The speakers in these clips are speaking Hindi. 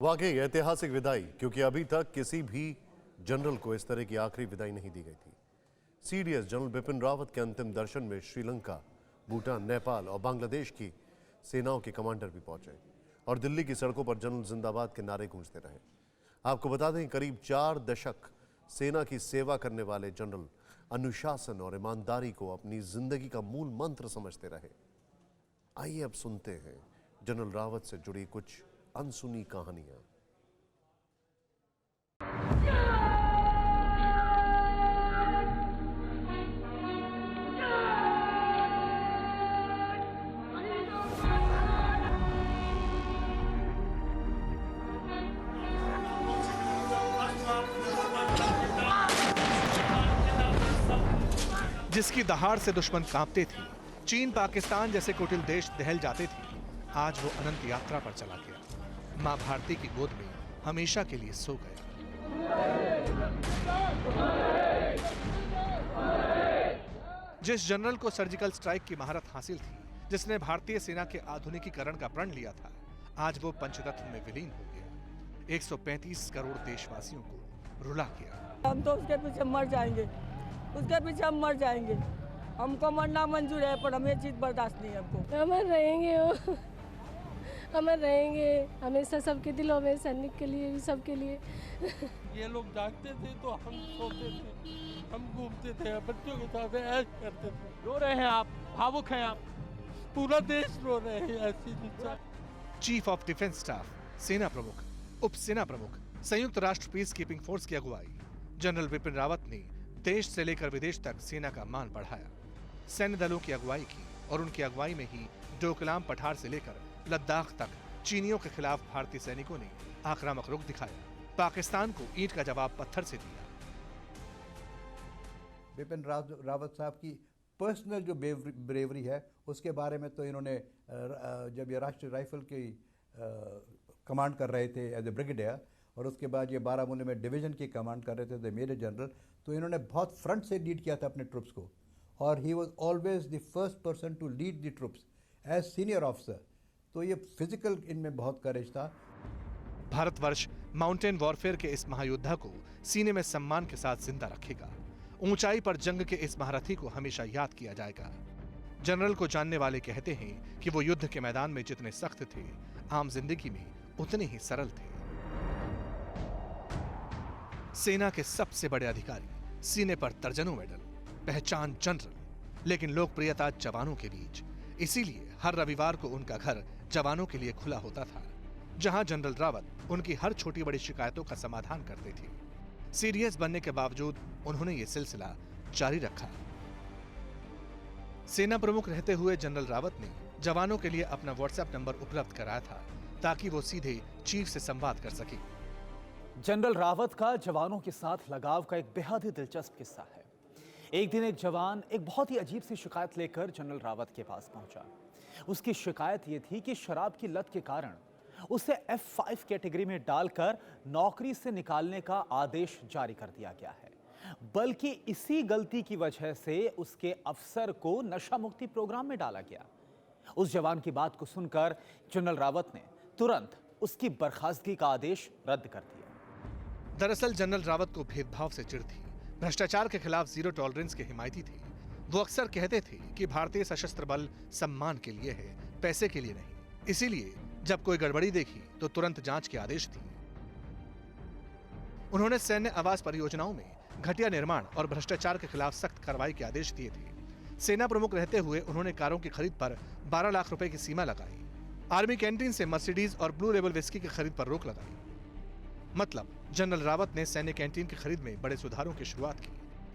वाकई ऐतिहासिक विदाई, क्योंकि अभी तक किसी भी जनरल को इस तरह की आखिरी विदाई नहीं दी गई थी। सीडीएस जनरल बिपिन रावत के अंतिम दर्शन में श्रीलंका, भूटान, नेपाल और बांग्लादेश की सेनाओं के कमांडर भी पहुंचे और दिल्ली की सड़कों पर जनरल जिंदाबाद के नारे गूंजते रहे। आपको बता दें, करीब 4 दशक सेना की सेवा करने वाले जनरल अनुशासन और ईमानदारी को अपनी जिंदगी का मूल मंत्र समझते रहे। आइए अब सुनते हैं जनरल रावत से जुड़ी कुछ अनसुनी कहानियां। जिसकी दहाड़ से दुश्मन कांपते थे, चीन पाकिस्तान जैसे कुटिल देश दहल जाते थे, आज वो अनंत यात्रा पर चला गया। मां भारती की गोद में हमेशा के लिए सो गया। जिस जनरल को सर्जिकल स्ट्राइक की महारत हासिल थी, जिसने भारतीय सेना के आधुनिकीकरण का प्रण लिया था, आज वो पंचतत्व में विलीन हो गया। 135 करोड़ देशवासियों को रुला गया। हम तो उसके पीछे मर जाएंगे, उसके पीछे हम मर जाएंगे। हमको मरना मंजूर है, पर हमें चीज बर्दाश्त नहीं है। हमको अमर रहेंगे वो, अमर रहेंगे हमेशा सबके दिलों में, सैनिक के लिए भी, सबके लिए। ये लोग जागते थे तो हम सोते थे, हम घूमते थे, बच्चों के साथ ऐश करते थे। रो रहे हैं आप, भावुक हैं आप, पूरा देश रो रहे हैं ऐसी दिशा। चीफ ऑफ डिफेंस स्टाफ, सेना प्रमुख, उप सेना प्रमुख, संयुक्त राष्ट्र पीस कीपिंग फोर्स की अगुवाई जनरल बिपिन रावत ने देश से लेकर विदेश तक सेना का मान बढ़ाया। सैन्य दलों की अगुवाई की और उनकी अगुवाई में ही डोकलाम पठार से लेकर लद्दाख तक चीनियों के खिलाफ भारतीय सैनिकों ने आक्रामक रुख दिखाया। पाकिस्तान को ईंट का जवाब पत्थर से दिया। बिपिन रावत साहब की पर्सनल जो ब्रेवरी है, उसके बारे में तो इन्होंने जब ये राष्ट्रीय राइफल की कमांड कर रहे थे एज ए ब्रिगेडियर, और उसके बाद ये बारामूला में डिवीजन की कमांड कर रहे थे द मेजर जनरल, तो इन्होंने बहुत फ्रंट से लीड किया था अपने ट्रुप्स को, और he was always the first person to lead the troops as senior officer. तो ये फिजिकल इनमें बहुत करेज था। भारतवर्ष माउंटेन वॉरफेयर के इस महायोद्धा को सीने में सम्मान के साथ जिंदा रखेगा। ऊंचाई पर जंग के इस महारथी को हमेशा याद किया जाएगा। जनरल को जानने वाले कहते हैं कि वो युद्ध के मैदान में जितने सख्त थे, आम जिंदगी में उतने ही सरल थे। सेना के सबसे बड़े अधिकारी, सीने पर दर्जनों मेडल, पहचान जनरल, लेकिन लोकप्रियता जवानों के बीच। इसीलिए हर रविवार को उनका घर जवानों के लिए खुला होता था, जहां जनरल रावत उनकी हर छोटी बड़ी शिकायतों का समाधान करते थे। सीडीएस बनने के बावजूद उन्होंने ये सिलसिला जारी रखा। सेना प्रमुख रहते हुए जनरल रावत ने जवानों के लिए अपना व्हाट्सएप नंबर उपलब्ध कराया था, ताकि वो सीधे चीफ से संवाद कर सके। जनरल रावत का जवानों के साथ लगाव का एक बेहद ही दिलचस्प किस्सा है। एक दिन एक जवान एक बहुत ही अजीब सी शिकायत लेकर जनरल रावत के पास पहुंचा। उसकी शिकायत ये थी कि शराब की लत के कारण उसे F5 कैटेगरी में डालकर नौकरी से निकालने का आदेश जारी कर दिया गया है, बल्कि इसी गलती की वजह से उसके अफसर को नशा मुक्ति प्रोग्राम में डाला गया। उस जवान की बात को सुनकर जनरल रावत ने तुरंत उसकी बर्खास्तगी का आदेश रद्द कर दिया। दरअसल जनरल रावत को भेदभाव से चिढ़ थी, भ्रष्टाचार के खिलाफ जीरो टॉलरेंस के हिमायती थे। वो अक्सर कहते थे कि भारतीय सशस्त्र बल सम्मान के लिए है, पैसे के लिए नहीं। इसीलिए जब कोई गड़बड़ी देखी तो तुरंत जांच के आदेश दिए। उन्होंने सैन्य आवास परियोजनाओं में घटिया निर्माण और भ्रष्टाचार के खिलाफ सख्त कार्रवाई के आदेश दिए थे। सेना प्रमुख रहते हुए उन्होंने कारों की खरीद पर 12 लाख रुपए की सीमा लगाई। आर्मी कैंटीन से मर्सिडीज और ब्लू लेबल विस्की की खरीद पर रोक लगाई। मतलब जनरल रावत ने सैन्य कैंटीन की खरीद में बड़े सुधारों की शुरुआत की,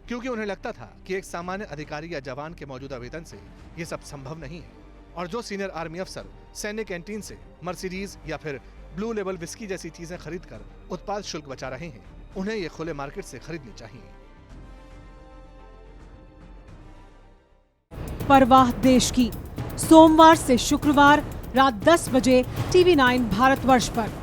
क्योंकि उन्हें लगता था कि एक सामान्य अधिकारी या जवान के मौजूदा वेतन से ये सब संभव नहीं है, और जो सीनियर आर्मी अफसर सैन्य कैंटीन से मर्सिडीज या फिर ब्लू लेबल विस्की जैसी चीजें खरीदकर उत्पाद शुल्क बचा रहे हैं, उन्हें ये खुले मार्केट से खरीदनी चाहिए। परवाह देश की, सोमवार से शुक्रवार रात 10 बजे TV9 भारतवर्ष पर।